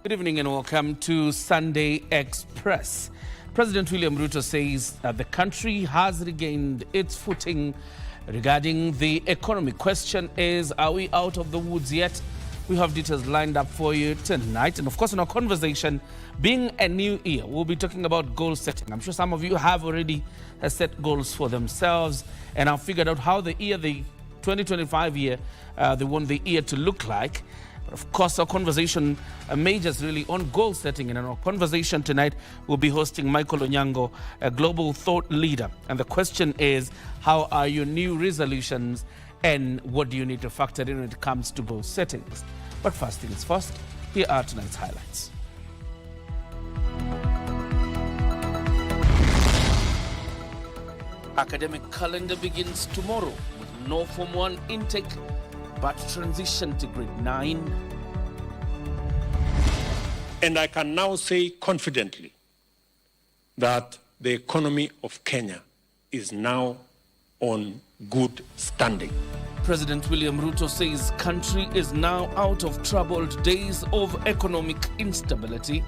Good evening and welcome to Sunday Express. President William Ruto says that the country has regained its footing regarding the economy. Question is, are we out of the woods yet? We have details lined up for you tonight. And of course, in our conversation, being a new year, we'll be talking about goal setting. I'm sure some of you have already set goals for themselves and have figured out how the 2025 year, they want the year to look like. But of course, our conversation majors really on goal setting. And in our conversation tonight, we'll be hosting Michael Onyango, a global thought leader. And the question is, how are your new resolutions and what do you need to factor in when it comes to goal settings? But first things first, here are tonight's highlights. Academic calendar begins tomorrow with no Form 1 intake but transition to grade 9. And I can now say confidently that the economy of Kenya is now on good standing. President William Ruto says country is now out of troubled days of economic instability.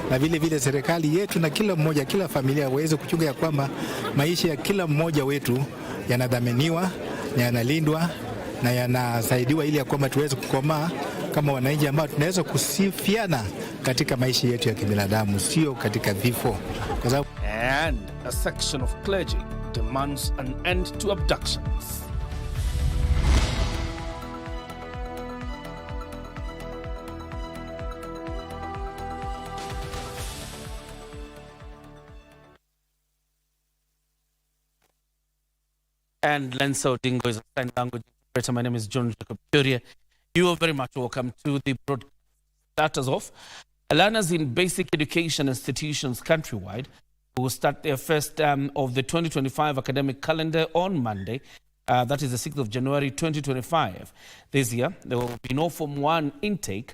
Na vile serikali yetu na kila mmoja, kila familia waweze kuchunga ya kwamba maisha ya kila mmoja wetu yanadhaminiwa na yanalindwa na yanasaidiwa ili ya kwamba tuweze kukomaa kama wananchi ambao tunaweza kusifiana katika maisha yetu ya kibinadamu, sio katika vifo. And a section of clergy demands an end to abductions. And Lenso Dingo is a sign language interpreter. My name is John Jacob Kioria. You are very much welcome to the broadcast. Start us off. Learners in basic education institutions countrywide will start their first of the 2025 academic calendar on Monday. That is the 6th of January 2025. This year, there will be no Form 1 intake.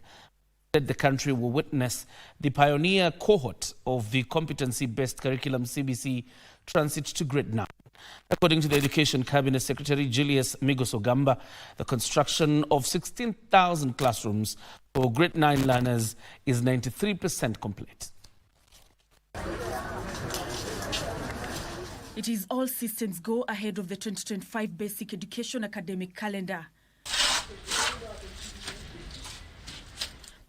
The country will witness the pioneer cohort of the competency-based curriculum CBC transit to grade 9. According to the Education Cabinet Secretary Julius Migos Ogamba, the construction of 16,000 classrooms for grade 9 learners is 93% complete. It is all systems go ahead of the 2025 basic education academic calendar,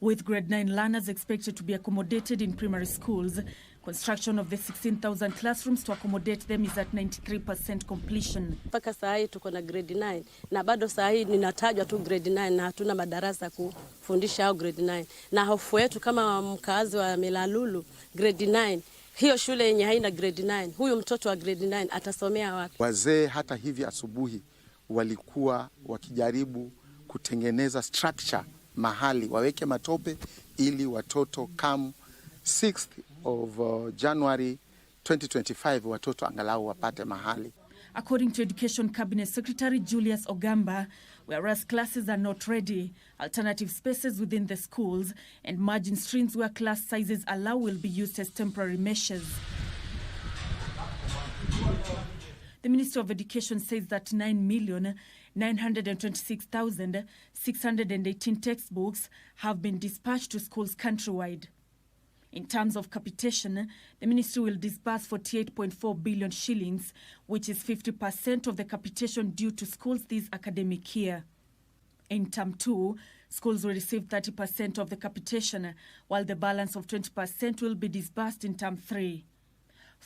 with grade 9 learners expected to be accommodated in primary schools. Construction of the 16,000 classrooms to accommodate them is at 93% completion. Mpaka saa hii tuko na grade 9 na bado saa hii ninatajwa tu grade 9 na hatuna madarasa kufundisha au grade 9. Na hofu yetu kama mkazi wa Milalulu, grade 9, hiyo shule yenye haina grade 9, huyu mtoto wa grade 9 atasomea wapi? Wazee hata hivi asubuhi walikuwa wakijaribu kutengeneza structure mahali waweke matope ili watoto come 6th of January 2025 watoto angalau wapate mahali. According to Education Cabinet Secretary Julius Ogamba, whereas classes are not ready, alternative spaces within the schools and margin streams where class sizes allow will be used as temporary measures. The Ministry of Education says that 9,926,618 textbooks have been dispatched to schools countrywide. In terms of capitation, the ministry will disburse 48.4 billion shillings, which is 50% of the capitation due to schools this academic year. In Term 2, schools will receive 30% of the capitation, while the balance of 20% will be disbursed in Term 3.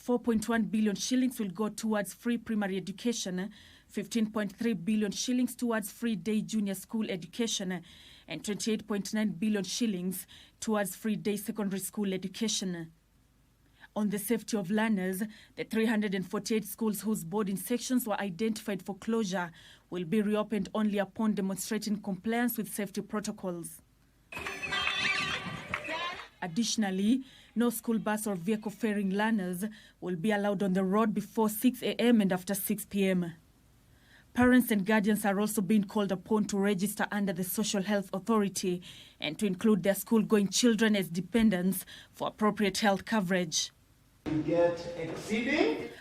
4.1 billion shillings will go towards free primary education, 15.3 billion shillings towards free day junior school education, and 28.9 billion shillings towards free day secondary school education. On the safety of learners, the 348 schools whose boarding sections were identified for closure will be reopened only upon demonstrating compliance with safety protocols. Additionally, no school bus or vehicle ferrying learners will be allowed on the road before 6 a.m. and after 6 p.m. Parents and guardians are also being called upon to register under the Social Health Authority and to include their school-going children as dependents for appropriate health coverage.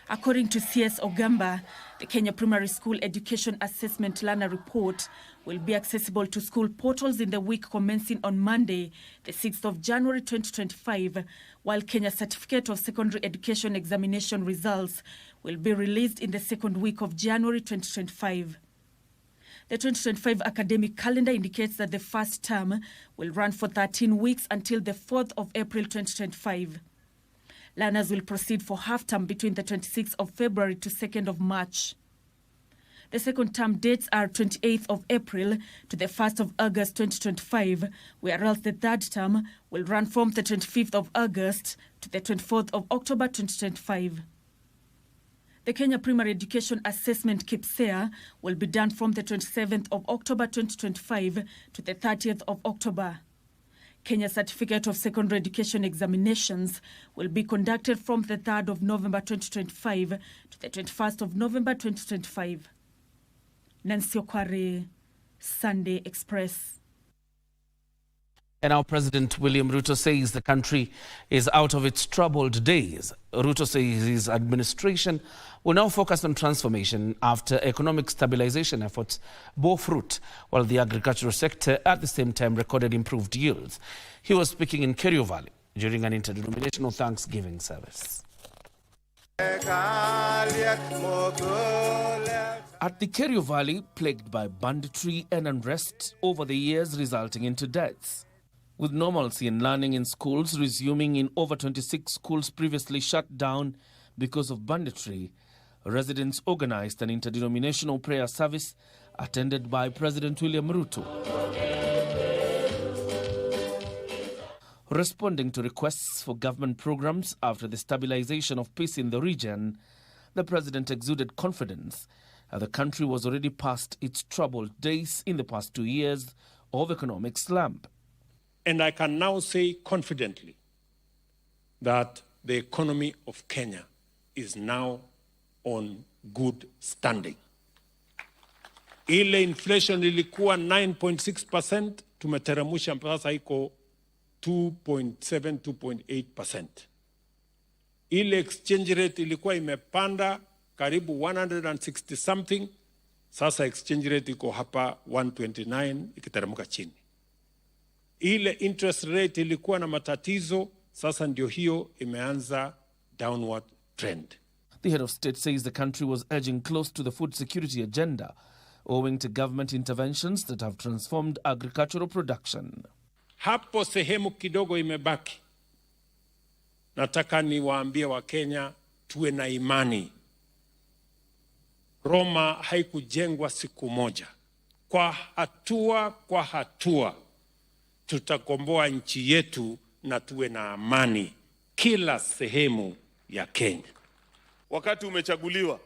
According to CS Ogamba, the Kenya Primary School Education Assessment Learner Report will be accessible to school portals in the week commencing on Monday, the 6th of January 2025, while Kenya Certificate of Secondary Education Examination results will be released in the second week of January 2025. The 2025 academic calendar indicates that the first term will run for 13 weeks until the 4th of April 2025. Learners will proceed for half-term between the 26th of February to 2nd of March. The second term dates are 28th of April to the 1st of August 2025, whereas the third term will run from the 25th of August to the 24th of October 2025. The Kenya Primary Education Assessment KPSEA will be done from the 27th of October 2025 to the 30th of October. Kenya Certificate of Secondary Education Examinations will be conducted from the 3rd of November 2025 to the 21st of November 2025. Nancy Okware, Sunday Express. And now President William Ruto says the country is out of its troubled days. Ruto says his administration will now focus on transformation after economic stabilization efforts bore fruit, while the agricultural sector at the same time recorded improved yields. He was speaking in Kioria Valley during an interdenominational Thanksgiving service. At the Kioria Valley, plagued by banditry and unrest over the years resulting into deaths. With normalcy and learning in schools resuming in over 26 schools previously shut down because of banditry, residents organized an interdenominational prayer service attended by President William Ruto. Responding to requests for government programs after the stabilization of peace in the region, the president exuded confidence that the country was already past its troubled days in the past 2 years of economic slump. And I can now say confidently that the economy of Kenya is now on good standing. Ile inflation ilikuwa 9.6%, tumeteremsha sasa iko 2.7, 2.8%. Ile exchange rate ilikuwa imepanda karibu 160 something, sasa exchange rate iko hapa 129 ikiteremka chini. Ile interest rate ilikuwa na matatizo, sasa ndio hiyo imeanza downward trend. The head of state says the country was edging close to the food security agenda owing to government interventions that have transformed agricultural production. Hapo sehemu kidogo imebaki. Nataka niwaambie Wakenya tuwe na imani. Roma haikujengwa siku moja. Kwa hatua tutakomboa nchi yetu na tuwe na amani kila sehemu ya Kenya. Wakati umechaguliwa,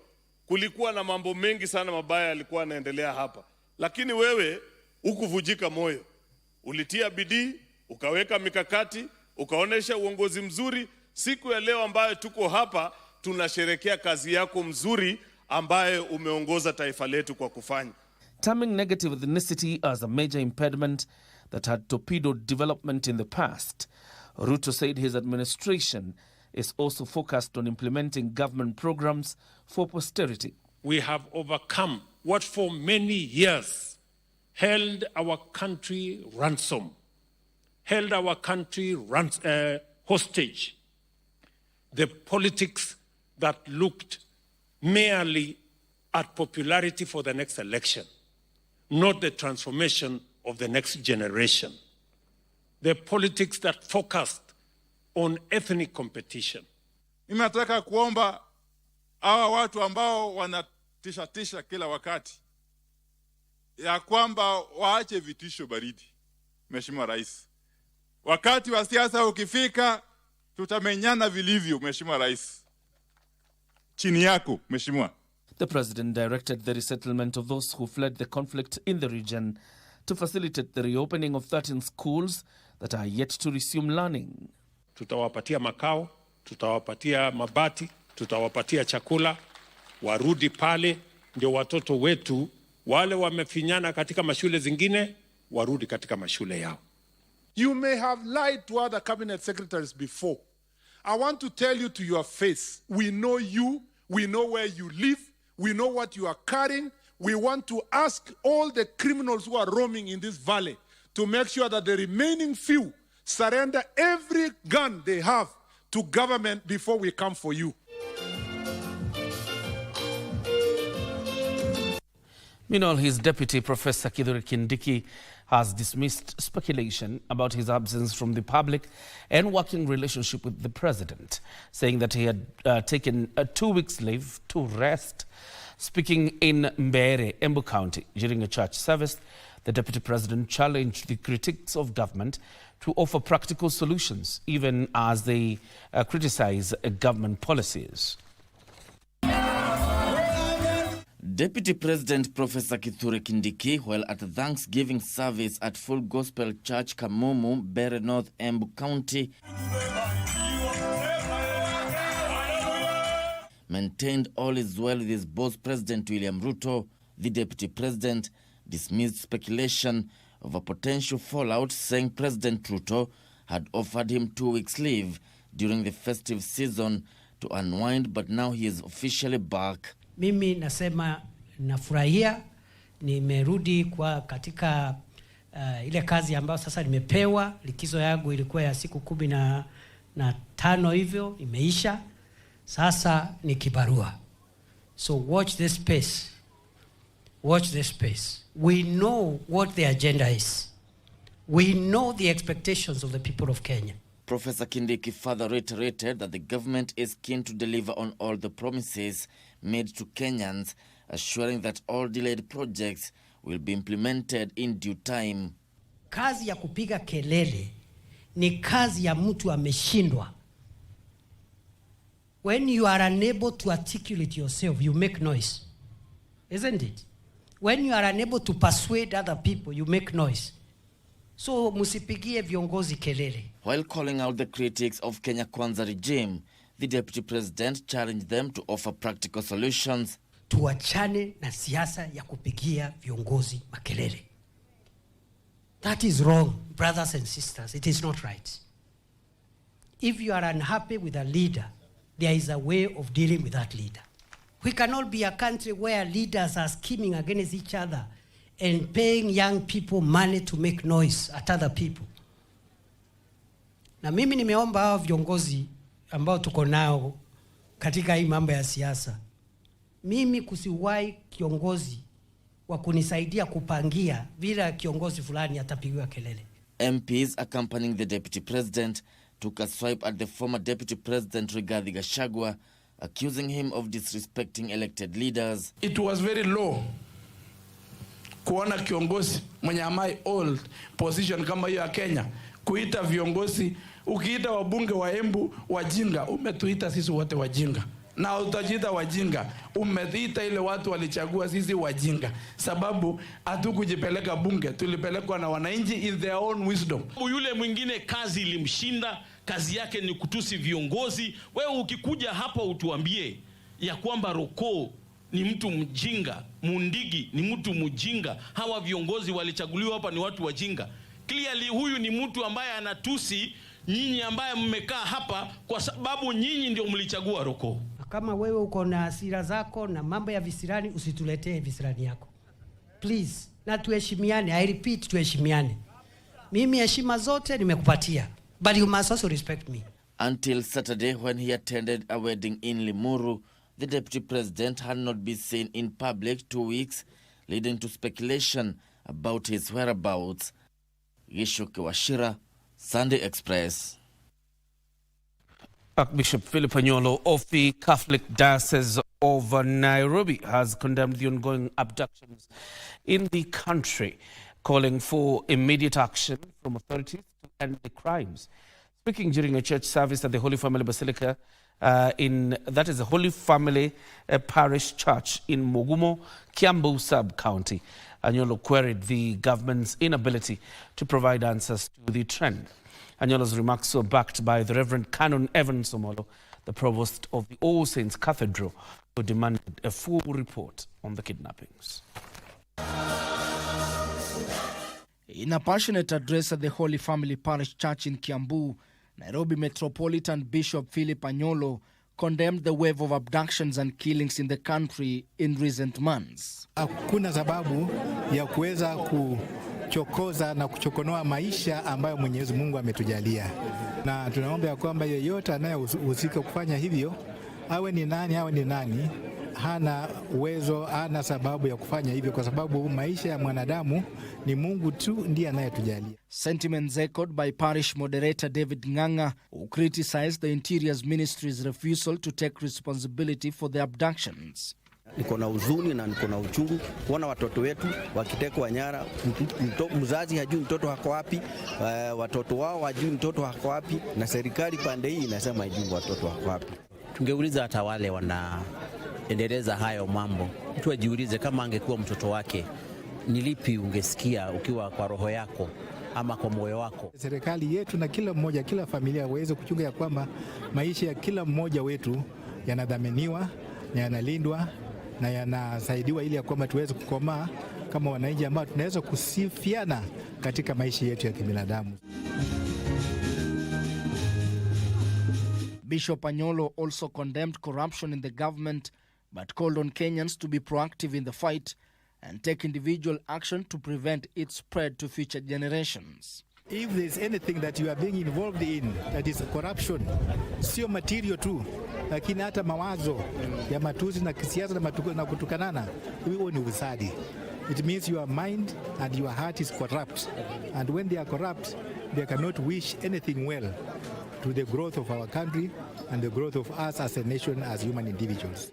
kulikuwa na mambo mengi sana mabaya yalikuwa yanaendelea hapa. Lakini wewe hukuvunjika moyo. Ulitia bidii, ukaweka mikakati, ukaonesha uongozi mzuri. Siku ya leo ambayo tuko hapa, tunasherehekea kazi yako mzuri ambaye umeongoza taifa letu kwa kufanya. Terming negative ethnicity as a major impediment that had torpedoed development in the past, Ruto said his administration is also focused on implementing government programs for posterity. We have overcome what for many years held our country ransom, held our country hostage. The politics that looked merely at popularity for the next election, not the transformation of the next generation. The politics that focused on ethnic competition. Mimi nataka kuomba hawa watu ambao wanatisha kila wakati ya kwamba waache vitisho baridi. Mheshimiwa Rais, wakati wa siasa ukifika tutamenyana vilivyo. Mheshimiwa Rais, chini yako Mheshimiwa. The president directed the resettlement of those who fled the conflict in the region to facilitate the reopening of 13 schools that are yet to resume learning. Tutawapatia makao, tutawapatia mabati, tutawapatia chakula, warudi pale ndio watoto wetu wale wamefinyana katika mashule zingine warudi katika mashule yao. You may have lied to other cabinet secretaries before I want to tell you to your face, we know you, we know where you live, we know what you are carrying. We want to ask all the criminals who are roaming in this valley to make sure that the remaining few surrender every gun they have to government before we come for you. Meanwhile, his deputy, Professor Kioria Kindiki, has dismissed speculation about his absence from the public and working relationship with the president, saying that he had taken a 2 weeks leave to rest. Speaking in Mbeere, Embu County, during a church service, the deputy president challenged the critics of government to offer practical solutions, even as they criticize government policies. Deputy President Professor Kioria Kindiki, while at a Thanksgiving service at Full Gospel Church Kamumu, Mbeere North, Embu County, maintained all is well with his boss, President William Ruto. The deputy president dismissed speculation of a potential fallout, saying President Ruto had offered him 2 weeks leave during the festive season to unwind, but now he is officially back. Mimi nasema nafurahia nimerudi kwa katika ile kazi ambayo sasa nimepewa. Likizo yangu ilikuwa ya siku 15 hivyo, imeisha. Sasa ni kibarua. So watch this space. Watch this space. We know what the agenda is. We know the expectations of the people of Kenya. Professor Kindiki further reiterated that the government is keen to deliver on all the promises made to Kenyans, assuring that all delayed projects will be implemented in due time. Kazi ya kupiga kelele ni kazi ya mtu ameshindwa. When you are unable to articulate yourself, you make noise. Isn't it? When you are unable to persuade other people, you make noise. So musipigie viongozi kelele. While calling out the critics of Kenya Kwanza regime, the deputy president challenged them to offer practical solutions. Tuachane na siasa ya kupigia viongozi makelele. That is wrong, brothers and sisters. It is not right. If you are unhappy with a leader, there is a way of dealing with that leader. We cannot be a country where leaders are scheming against each other and paying young people money to make noise at other people. Na mimi nimeomba hao viongozi ambao tuko nao katika hii mambo ya siasa. Mimi kusiwahi kiongozi wa kunisaidia kupangia bila kiongozi fulani atapigiwa kelele. MPs accompanying the deputy president took a swipe at the former deputy president Rigathi Gachagua, accusing him of disrespecting elected leaders. It was very low kuona kiongozi mwenye amai old position kama hiyo ya Kenya kuita viongozi. Ukiita wabunge wa Embu wajinga, umetuita sisi wote wajinga. Na utajiita wajinga, umetuita ile watu walichagua sisi wajinga. Sababu hatukujipeleka bunge, tulipelekwa na wananchi in their own wisdom. Yule mwingine kazi ilimshinda, kazi yake ni kutusi viongozi. Wewe ukikuja hapa utuambie ya kwamba Roko ni mtu mjinga, Mundigi ni mtu mjinga, hawa viongozi walichaguliwa hapa ni watu wajinga. Clearly huyu ni mtu ambaye anatusi nyinyi ambaye mmekaa hapa kwa sababu nyinyi ndio mlichagua Roko. Kama wewe uko na hasira zako na mambo ya visirani, usituletee visirani yako. Please, na tuheshimiane. I repeat, tuheshimiane. Mimi heshima zote nimekupatia, but you must also respect me. Until Saturday, when he attended a wedding in Limuru, the deputy president had not been seen in public 2 weeks, leading to speculation about his whereabouts. Gishuke Washira, Sunday Express. Archbishop Philip Anyolo of the Catholic Diocese of Nairobi has condemned the ongoing abductions in the country, calling for immediate action from authorities to end the crimes. Speaking during a church service at the Holy Family Basilica that is the Holy Family Parish Church in Mugumo, Kiambu Sub-County, Anyolo queried the government's inability to provide answers to the trend. Anyolo's remarks were backed by the Reverend Canon Evan Somolo, the provost of the All Saints Cathedral, who demanded a full report on the kidnappings. In a passionate address at the Holy Family Parish Church in Kiambu, Nairobi Metropolitan Bishop Philip Anyolo condemned the wave of abductions and killings in the country in recent months. Hakuna sababu ya kuweza kuchokoza na kuchokonoa maisha ambayo Mwenyezi Mungu ametujalia. Na tunaomba ya kwamba yeyote anayehusika kufanya hivyo, awe ni nani, hana uwezo, hana sababu ya kufanya hivyo, kwa sababu maisha ya mwanadamu ni Mungu tu ndiye anayetujalia. Sentiments echoed by parish moderator David Nganga, who criticized the Interior's ministry's refusal to take responsibility for the abductions. Niko na huzuni na niko na uchungu kuona watoto wetu wakitekwa nyara. Mzazi hajui mtoto hako wapi, watoto wao hajui mtoto hako wapi, na serikali pande hii inasema hajui watoto hako wapi. Tungeuliza hata wale wanaendeleza hayo mambo, mtu ajiulize kama angekuwa mtoto wake, ni lipi ungesikia ukiwa kwa roho yako ama kwa moyo wako? Serikali yetu na kila familia waweze kuchunga ya kwamba maisha ya kila mmoja wetu yanadhaminiwa na yanalindwa na yanasaidiwa ili ya kwamba tuweze kukomaa kama wananchi ambao tunaweza kusifiana katika maisha yetu ya kibinadamu. Bishop Anyolo also condemned corruption in the government, but called on Kenyans to be proactive in the fight and take individual action to prevent its spread to future generations. If there's anything that you are being involved in that is corruption, sio material tu, lakini hata mawazo ya matusi na kisiasa na kutukanana, huo ni ufisadi. It means your mind and your heart is corrupt, and when they are corrupt, they cannot wish anything well to the growth of our country and the growth of us as a nation, as human individuals.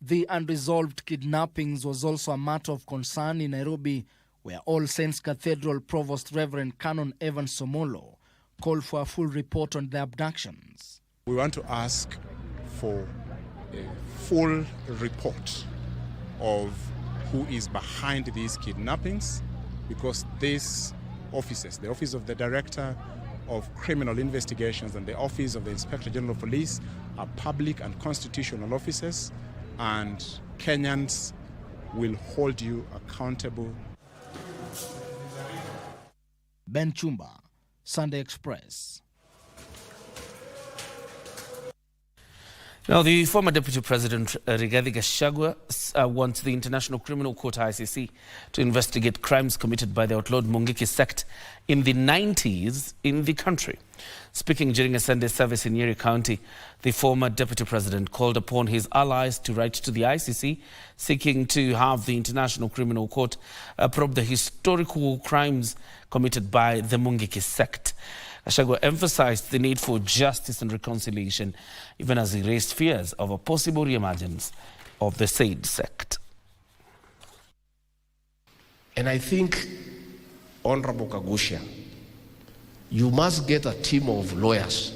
The unresolved kidnappings was also a matter of concern in Nairobi, where All Saints Cathedral Provost Reverend Canon Evan Somolo called for a full report on the abductions. We want to ask for a full report of who is behind these kidnappings, because these offices, the Office of the Director of Criminal Investigations and the Office of the Inspector General of Police, are public and constitutional offices, and Kenyans will hold you accountable. Ben Chumba, Sunday Express. Now, the former Deputy President Rigathi Gachagua wants the International Criminal Court ICC to investigate crimes committed by the outlawed Mungiki sect in the 90s in the country. Speaking during a Sunday service in Nyeri County, the former Deputy President called upon his allies to write to the ICC, seeking to have the International Criminal Court probe the historical crimes committed by the Mungiki sect. Gachagua emphasized the need for justice and reconciliation, even as he raised fears of a possible re-emergence of the said sect. And I think, Honorable Kagusha, you must get a team of lawyers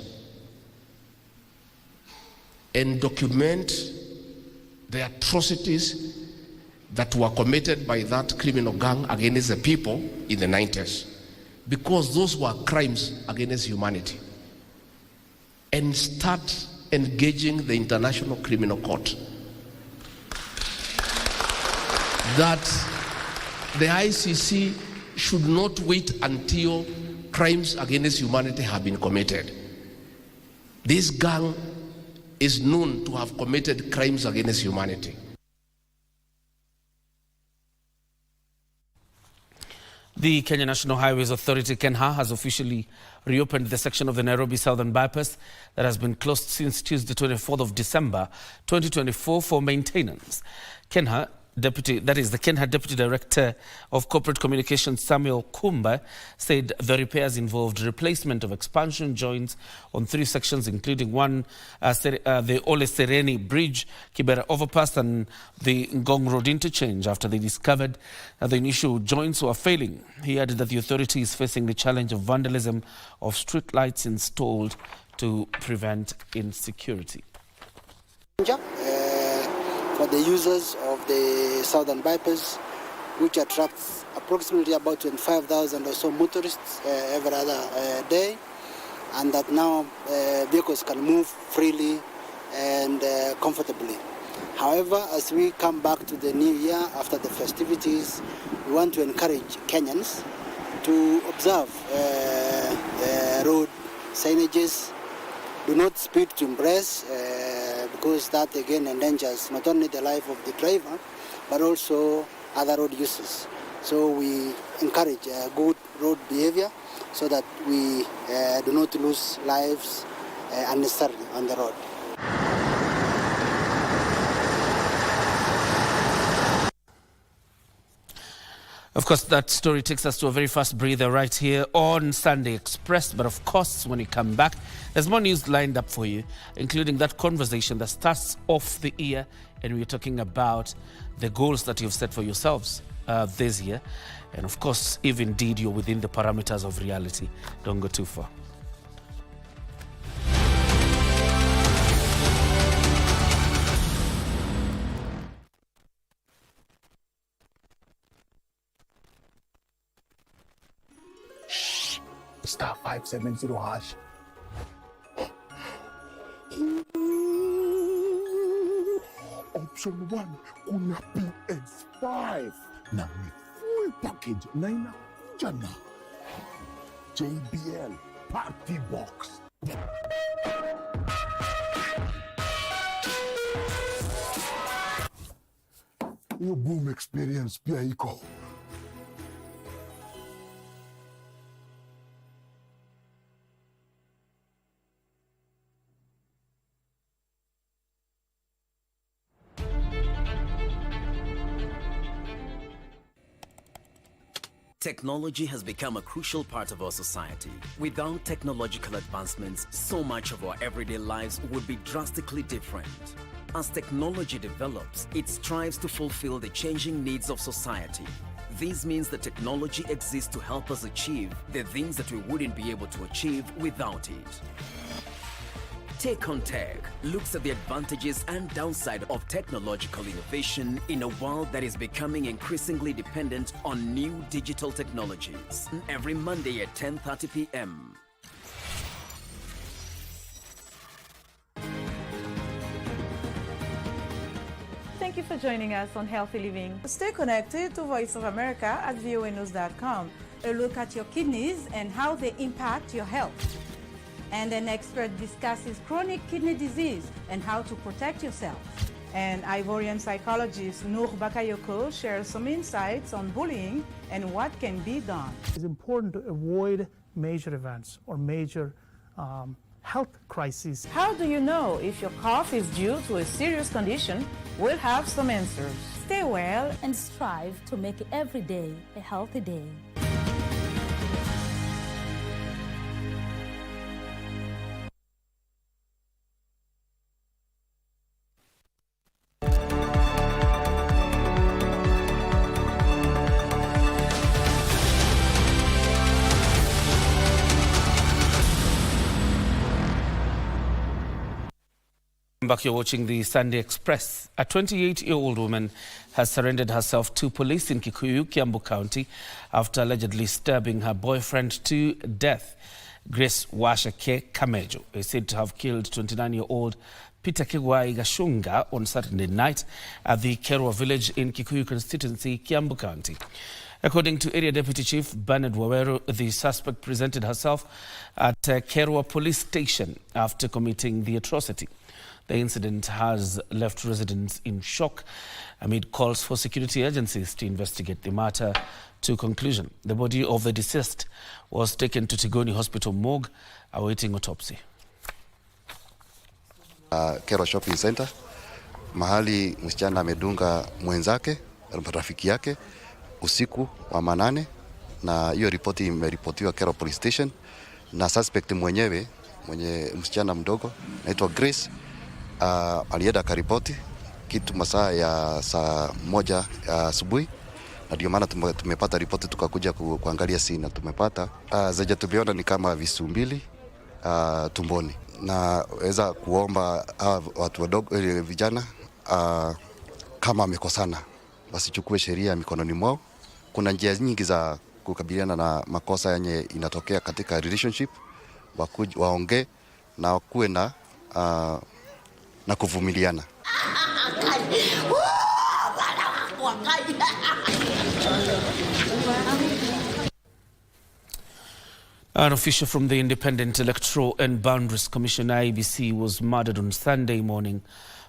and document the atrocities that were committed by that criminal gang against the people in the 90s. Because those were crimes against humanity. And start engaging the International Criminal Court. That the ICC should not wait until crimes against humanity have been committed. This gang is known to have committed crimes against humanity. The Kenya National Highways Authority, KENHA, has officially reopened the section of the Nairobi Southern Bypass that has been closed since Tuesday, 24th of December 2024 for maintenance. The KENHA Deputy Director of Corporate Communications, Samuel Kumba, said the repairs involved replacement of expansion joints on 3 sections, including the Ole Sereni Bridge, Kibera Overpass, and the Ngong Road interchange, after they discovered that the initial joints were failing. He added that the authority is facing the challenge of vandalism of street lights installed to prevent insecurity. For the users of the Southern Bypass, which attracts approximately about 25,000 or so motorists every other day, and that now vehicles can move freely and comfortably. However, as we come back to the new year after the festivities, we want to encourage Kenyans to observe signages. Do not speed to impress, because that again endangers not only the life of the driver, but also other road users. So we encourage good road behavior so that we do not lose lives unnecessarily on the road. Of course, that story takes us to a very fast breather right here on Sunday Express. But of course, when you come back, there's more news lined up for you, including that conversation that starts off the year. And we're talking about the goals that you've set for yourselves this year. And of course, if indeed you're within the parameters of reality, don't go too far. Star 570 hash. Option 1 kuna PS5 na ni full package na inakuja na JBL Party Box. Hiyo boom experience pia iko. Technology has become a crucial part of our society. Without technological advancements, so much of our everyday lives would be drastically different. As technology develops, it strives to fulfill the changing needs of society. This means that technology exists to help us achieve the things that we wouldn't be able to achieve without it. Take on Tech looks at the advantages and downside of technological innovation in a world that is becoming increasingly dependent on new digital technologies. Every Monday at 10:30 p.m. Thank you for joining us on Healthy Living. Stay connected to Voice of America at voanews.com. A look at your kidneys and how they impact your health. And an expert discusses chronic kidney disease and how to protect yourself. And Ivorian psychologist Noor Bakayoko shares some insights on bullying and what can be done. It's important to avoid major events or major health crises. How do you know if your cough is due to a serious condition? We'll have some answers. Stay well and strive to make every day a healthy day. Back, you're watching the Sunday Express. A 28-year-old woman has surrendered herself to police in Kikuyu, Kiambu County, after allegedly stabbing her boyfriend to death. Grace Washake Kamejo is said to have killed 29-year-old Peter Kigwai Gashunga on Saturday night at the Kerwa village in Kikuyu constituency, Kiambu County. According to Area Deputy Chief Bernard Waweru, the suspect presented herself at Kerwa police station after committing the atrocity. The incident has left residents in shock amid calls for security agencies to investigate the matter to conclusion. The body of the deceased was taken to Tigoni Hospital morgue awaiting autopsy. Kerwa Shopping Center, mahali msichana amedunga mwenzake, rafiki yake, usiku wa manane, na hiyo ripoti imeripotiwa Kerwa Police Station, na suspect mwenye msichana mdogo anaitwa Grace alienda karipoti kitu masaa ya saa 1 asubuhi, na ndio maana tumepata ripoti tukakuja kuangalia scene na tumepata zaja tuliona ni kama visu mbili tumboni, na weza kuomba watu wadogo vijana kama wamekosana wasichukue sheria mikononi mwao. Kuna njia nyingi za kukabiliana na makosa yenye inatokea katika relationship, waongee na wakuwe na kuvumiliana. An official from the Independent Electoral and Boundaries Commission (IEBC) was murdered on Sunday morning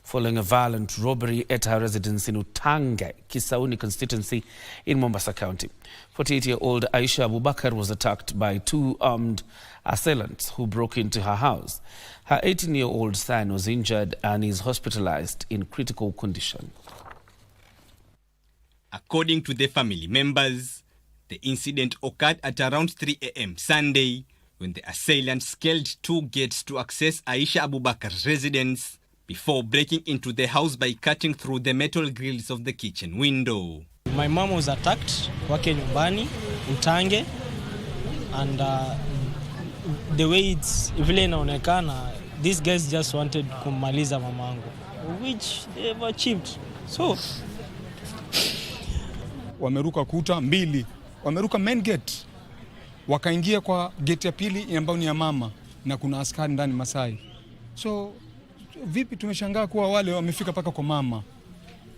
following a violent robbery at her residence in Utange, Kisauni constituency in Mombasa County. 48-year-old Aisha Abubakar was attacked by two armed assailants who broke into her house. Her 18-year-old son was injured and is hospitalized in critical condition. According to the family members, the incident occurred at around 3 a.m. Sunday when the assailants scaled two gates to access Aisha Abubakar's residence before breaking into the house by cutting through the metal grills of the kitchen window. My mom was attacked kwake nyumbani Utange, and the way it's vile inaonekana, these guys just wanted kumaliza mamangu, which they've achieved. So wameruka kuta mbili, wameruka main gate, wakaingia kwa gate ya pili ambayo ni ya mama na kuna askari ndani Masai. So vipi, tumeshangaa kuwa wale wamefika paka kwa mama,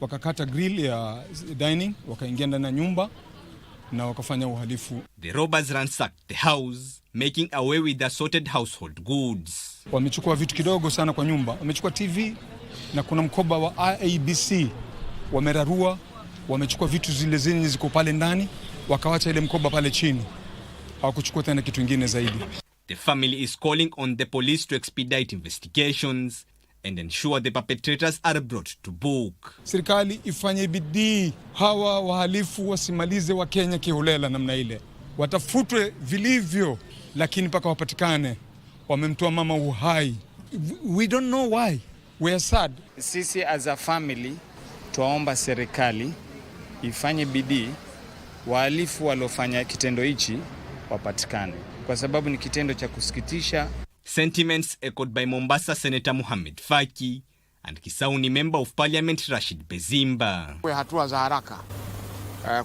wakakata grill ya dining, wakaingia ndani ya nyumba na wakafanya uhalifu. The robbers ransacked the house, making away with the assorted household goods. Wamechukua vitu kidogo sana kwa nyumba, wamechukua TV na kuna mkoba wa IEBC, wamerarua, wamechukua vitu zile zenye ziko pale ndani, wakawacha ile mkoba pale chini. Hawakuchukua tena kitu kingine zaidi. The family is calling on the police to expedite investigations and ensure the perpetrators are brought to book. Serikali ifanye bidii, hawa wahalifu wasimalize wa Kenya kiholela namna ile. Watafutwe vilivyo, lakini paka wapatikane. Wamemtoa mama uhai. We don't know why. We are sad. Sisi as a family tuomba serikali ifanye bidii, wahalifu waliofanya kitendo hichi wapatikane, kwa sababu ni kitendo cha kusikitisha. Sentiments echoed by Mombasa Senator Mohamed Faki and Kisauni Member of Parliament Rashid Bezimba. Hatua za haraka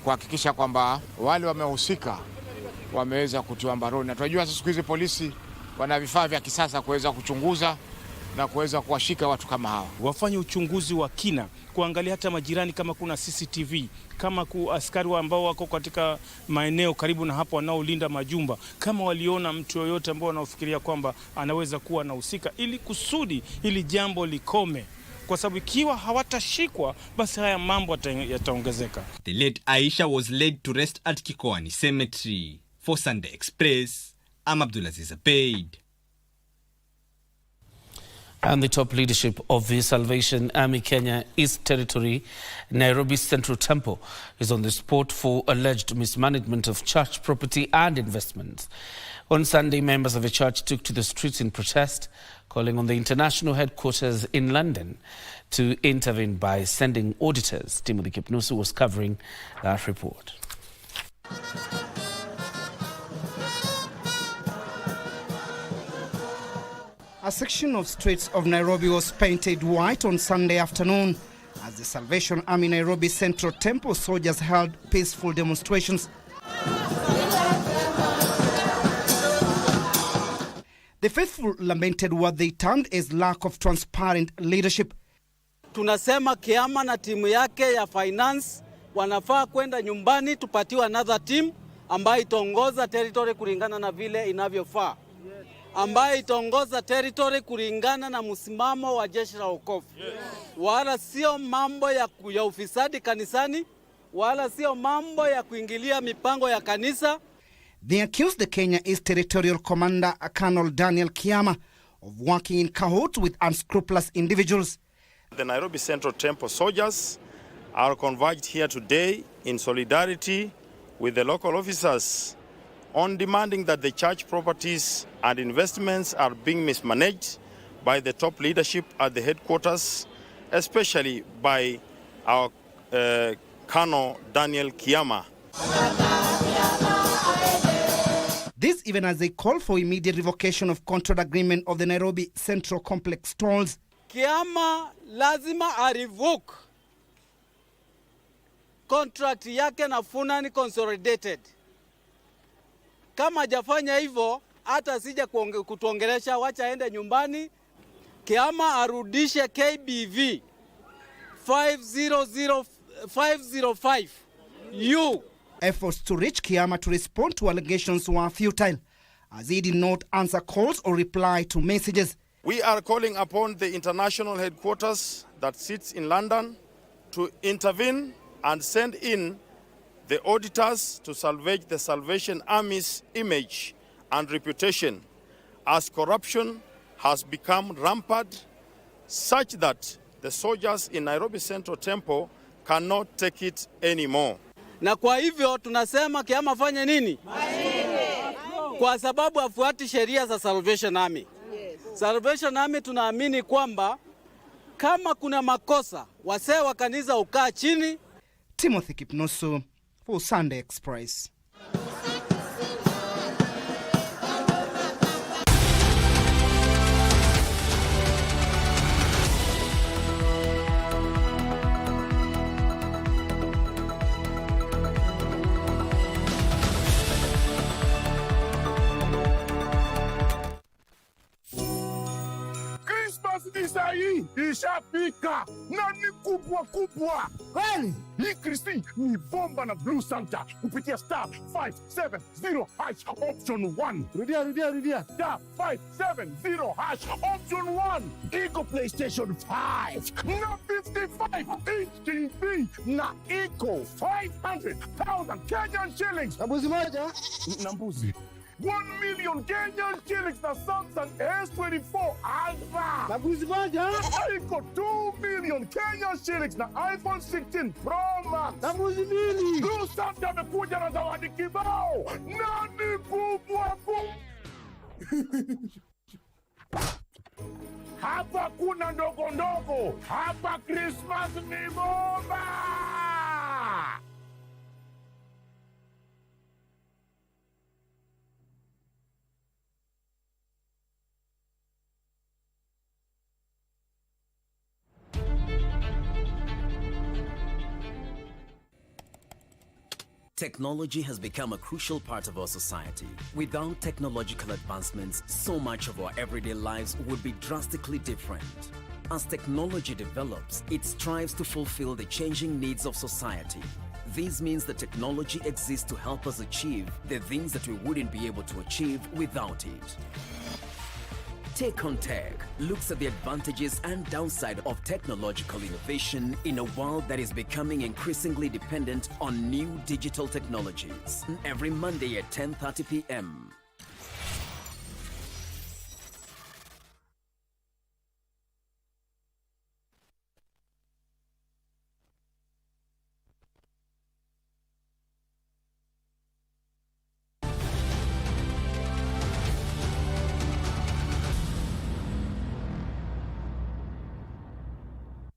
kuhakikisha kwamba wale wamehusika wameweza kutiwa mbaroni. Na tunajua siku hizi polisi wana vifaa vya kisasa kuweza kuchunguza na kuweza kuwashika watu kama hawa. Wafanye uchunguzi wa kina, kuangalia hata majirani kama kuna CCTV, kama askari ambao wako katika maeneo karibu na hapo wanaolinda majumba, kama waliona mtu yoyote ambao wanaofikiria kwamba anaweza kuwa anahusika, ili kusudi ili jambo likome, kwa sababu ikiwa hawatashikwa basi haya mambo yataongezeka. The late Aisha was laid to rest at Kikoani Cemetery. For Sunday Express, I'm Abdulaziz Abeid. And the top leadership of the Salvation Army Kenya East Territory, Nairobi Central Temple, is on the spot for alleged mismanagement of church property and investments. On Sunday, members of the church took to the streets in protest, calling on the international headquarters in London to intervene by sending auditors. Timothy Kipnusu was covering that report. A section of streets of Nairobi was painted white on Sunday afternoon as the Salvation Army Nairobi Central Temple soldiers held peaceful demonstrations. The faithful lamented what they termed as lack of transparent leadership. Tunasema Kiama na timu yake ya finance wanafaa kwenda nyumbani, tupatiwe another team ambayo itaongoza territory kulingana na vile inavyofaa, ambayo itaongoza territory kulingana na msimamo wa jeshi la wokovu. Wala sio mambo ya ufisadi kanisani, wala sio mambo ya kuingilia mipango ya kanisa. They accused the Kenya East Territorial Commander Colonel Daniel Kiama of working in cahoots with unscrupulous individuals. The Nairobi Central Temple soldiers are converged here today in solidarity with the local officers on demanding that the church properties and investments are being mismanaged by the top leadership at the headquarters, especially by our Colonel Daniel Kiama. This even as they call for immediate revocation of contract agreement of the Nairobi Central Complex stalls. Kiama lazima revoke contract yake na Funani Consolidated. Kama hajafanya hivyo, hata sija kutuongelesha, wacha aende nyumbani. Kiama arudishe KBV 505 U. Efforts to reach Kiama to respond to allegations were futile as he did not answer calls or reply to messages. We are calling upon the international headquarters that sits in London to intervene and send in the auditors to salvage the Salvation Army's image and reputation, as corruption has become rampant, such that the soldiers in Nairobi Central Temple cannot take it anymore. Na kwa hivyo tunasema Kiama afanye nini? Kwa sababu afuati sheria za Salvation Army. Salvation Army tunaamini kwamba kama kuna makosa, wasee wa kanisa ukaa chini. Timothy Kipnusu for Sunday Express. Isa hii ishafika na ni kubwa kubwa. Kweli? Hii Kristi ni bomba na Blue Santa kupitia star 570 hash option 1. Rudia. Star 570 hash option 1. Iko PlayStation 5 na 55 inch TV na iko 500,000 Kenyan shillings. Na mbuzi moja? Na mbuzi. 1 million Kenyan shillings na Samsung S24 Ultra. Na mbuzi moja? Iko 2 million Kenyan shillings na iPhone 16 Pro Max. Na mbuzi mbili? Blue Santa amekuja na zawadi kibao. Na ni kubwa kubwa. Hapa kuna ndogo ndogo. Hapa Christmas ni bomba. Technology has become a crucial part of our society. Without technological advancements, so much of our everyday lives would be drastically different. As technology develops, it strives to fulfill the changing needs of society. This means that technology exists to help us achieve the things that we wouldn't be able to achieve without it. Take on Tech looks at the advantages and downside of technological innovation in a world that is becoming increasingly dependent on new digital technologies. Every Monday at 10:30 p.m.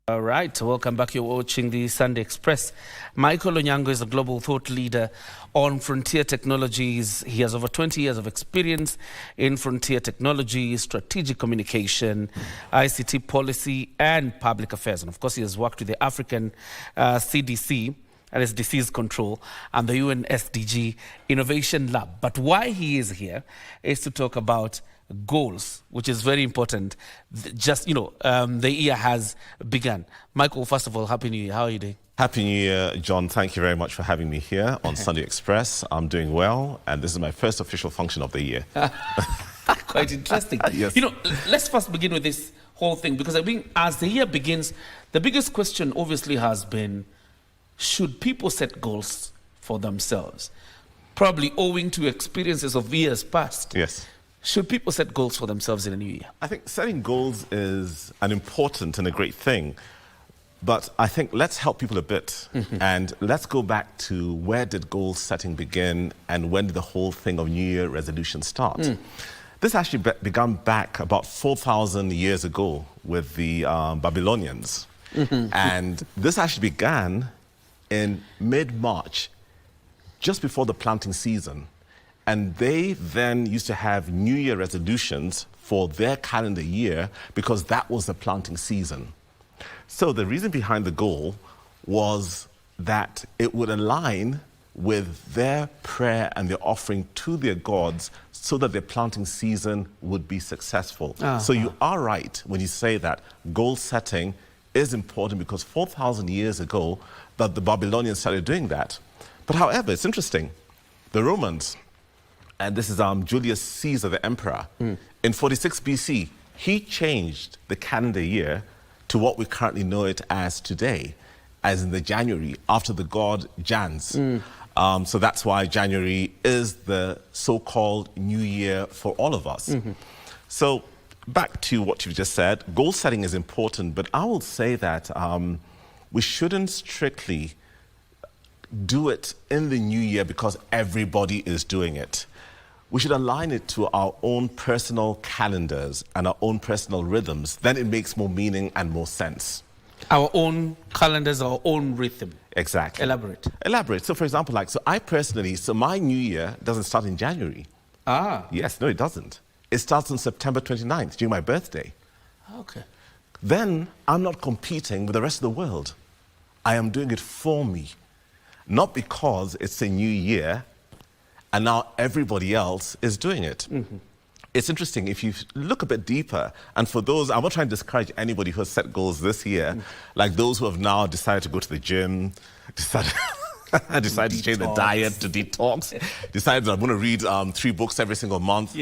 All right, welcome back. You're watching the Sunday Express. Michael Onyango is a global thought leader on frontier technologies. He has over 20 years of experience in frontier technology, strategic communication, ICT policy, and public affairs. And of course, he has worked with the African CDC, and its disease control, and the UN SDG Innovation Lab. But why he is here is to talk about goals, which is very important. The year has begun. Michael, first of all, Happy New Year. How are you doing? Happy New Year, John. Thank you very much for having me here on Sunday Express. I'm doing well, and this is my first official function of the year. Quite interesting. Yes. Let's first begin with this whole thing, because I mean, as the year begins, the biggest question obviously has been, should people set goals for themselves? Probably owing to experiences of years past. Yes. Should people set goals for themselves in a new year? I think setting goals is an important and a great thing. But I think let's help people a bit. And let's go back to where did goal setting begin and when did the whole thing of New Year resolution start? This actually began back about 4,000 years ago with the Babylonians. And this actually began in mid-March, just before the planting season. And they then used to have New Year resolutions for their calendar year because that was the planting season. So the reason behind the goal was that it would align with their prayer and their offering to their gods so that their planting season would be successful. So you are right when you say that goal setting is important because 4,000 years ago, that the Babylonians started doing that. But however, it's interesting. The Romans, and this is Julius Caesar, the emperor, in 46 BC, he changed the calendar year to what we currently know it as today, as in the January, after the god Janus. So that's why January is the so-called New Year for all of us. So back to what you've just said, goal setting is important, but I will say that we shouldn't strictly do it in the new year because everybody is doing it. We should align it to our own personal calendars and our own personal rhythms. Then it makes more meaning and more sense. Our own calendars, our own rhythm. Exactly. Elaborate. Elaborate. So for example, I personally, my new year doesn't start in January. Yes, no, it doesn't. It starts on September 29th, during my birthday. Okay. Then I'm not competing with the rest of the world. I am doing it for me. Not because it's a new year and now everybody else is doing it. It's interesting, if you look a bit deeper, and for those, I'm not trying to discourage anybody who has set goals this year, like those who have now decided to go to the gym, decided to change the diet, to detox, decided that I'm going to read 3 books every single month.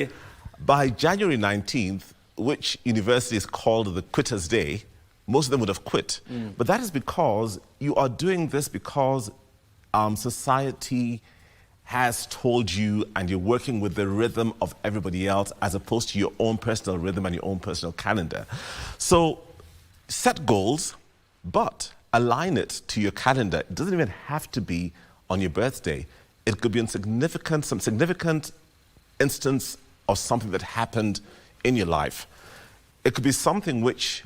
By January 19th, which university is called the Quitter's Day, most of them would have quit. But that is because you are doing this because society has told you and you're working with the rhythm of everybody else as opposed to your own personal rhythm and your own personal calendar. So set goals, but align it to your calendar. It doesn't even have to be on your birthday. It could be some significant instance of something that happened in your life. It could be something which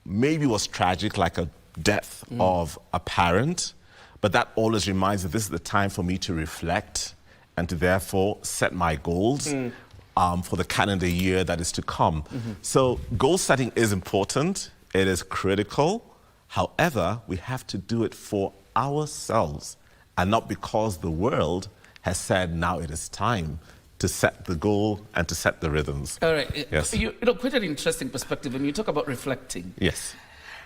maybe was tragic, like a death of a parent, but that always reminds me this is the time for me to reflect and to therefore set my goals for the calendar year that is to come. So goal setting is important. It is critical. However, we have to do it for ourselves and not because the world has said now it is time to set the goal and to set the rhythms. All right. Yes. You know, quite an interesting perspective when you talk about reflecting. Yes.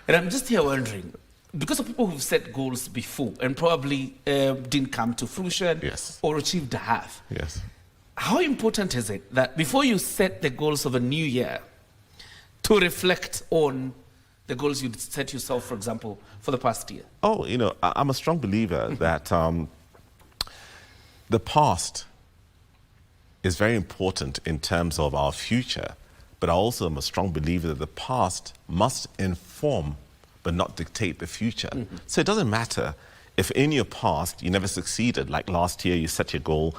And I'm just here wondering, because of people who've set goals before and probably didn't come to fruition or achieved a half. Yes. How important is it that before you set the goals of a new year, to reflect on the goals you set yourself, for example, for the past year? Oh, you know, I'm a strong believer that the past is very important in terms of our future, but I also am a strong believer that the past must inform but not dictate the future. So it doesn't matter if in your past you never succeeded, like last year you set your goal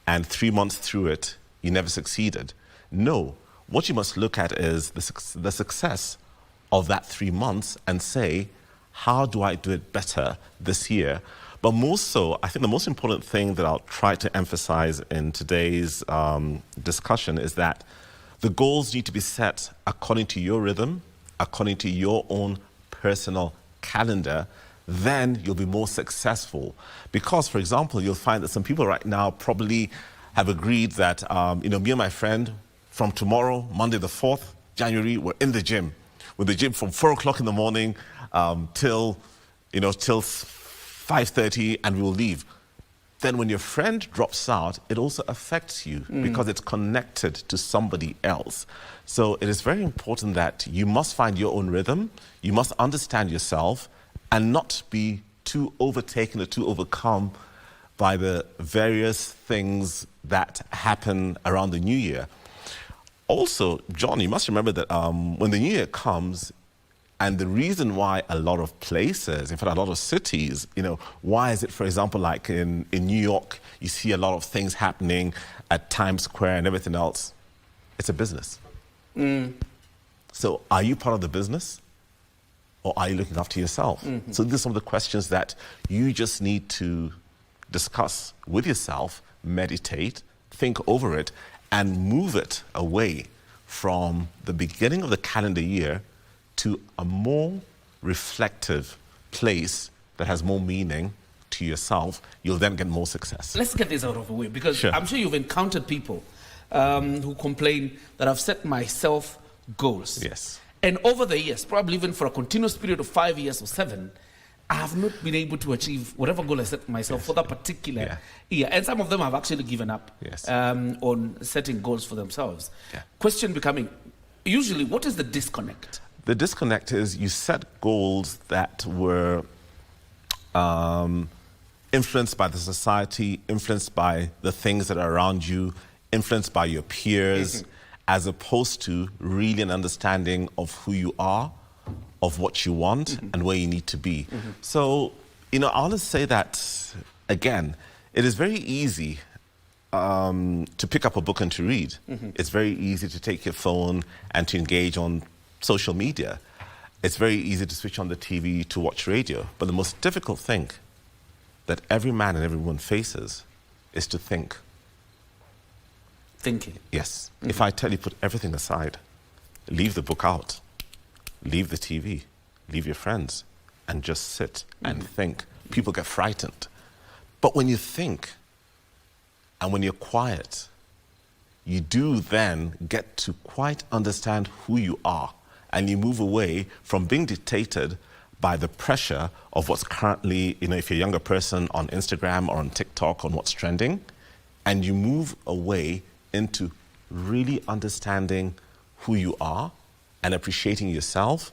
and 3 months through it you never succeeded. No, what you must look at is the success of that 3 months and say, how do I do it better this year? But more so, I think the most important thing that I'll try to emphasize in today's discussion is that the goals need to be set according to your rhythm, according to your own personal calendar. Then you'll be more successful. Because, for example, you'll find that some people right now probably have agreed that, you know, me and my friend, from tomorrow, Monday the 4th January, we're in the gym. We're in the gym from 4 o'clock in the morning till 5:30, and we will leave. Then when your friend drops out, it also affects you because it's connected to somebody else. So it is very important that you must find your own rhythm, you must understand yourself, and not be too overtaken or too overcome by the various things that happen around the new year. Also, John, you must remember that when the new year comes, and the reason why a lot of places, in fact, a lot of cities, you know, why is it, for example, like in New York, you see a lot of things happening at Times Square and everything else? It's a business. So are you part of the business? Or are you looking after yourself? So these are some of the questions that you just need to discuss with yourself, meditate, think over it, and move it away from the beginning of the calendar year to a more reflective place that has more meaning to yourself. You'll then get more success. Let's get this out of the way, because I'm sure you've encountered people who complain that I've set myself goals. Yes. And over the years, probably even for a continuous period of 5 years or 7, I have not been able to achieve whatever goal I set myself for that particular year. And some of them have actually given up on setting goals for themselves. Question becoming, usually, what is the disconnect? The disconnect is you set goals that were influenced by the society, influenced by the things that are around you, influenced by your peers, as opposed to really an understanding of who you are, of what you want, and where you need to be. So, you know, I'll just say that, again, it is very easy to pick up a book and to read. It's very easy to take your phone and to engage on social media. It's very easy to switch on the TV to watch radio. But the most difficult thing that every man and every woman faces is to think. Thinking? Yes. If I tell you, put everything aside, leave the book out, leave the TV, leave your friends, and just sit and think, people get frightened. But when you think, and when you're quiet, you do then get to quite understand who you are, and you move away from being dictated by the pressure of what's currently, you know, if you're a younger person, on Instagram or on TikTok, on what's trending, and you move away into really understanding who you are and appreciating yourself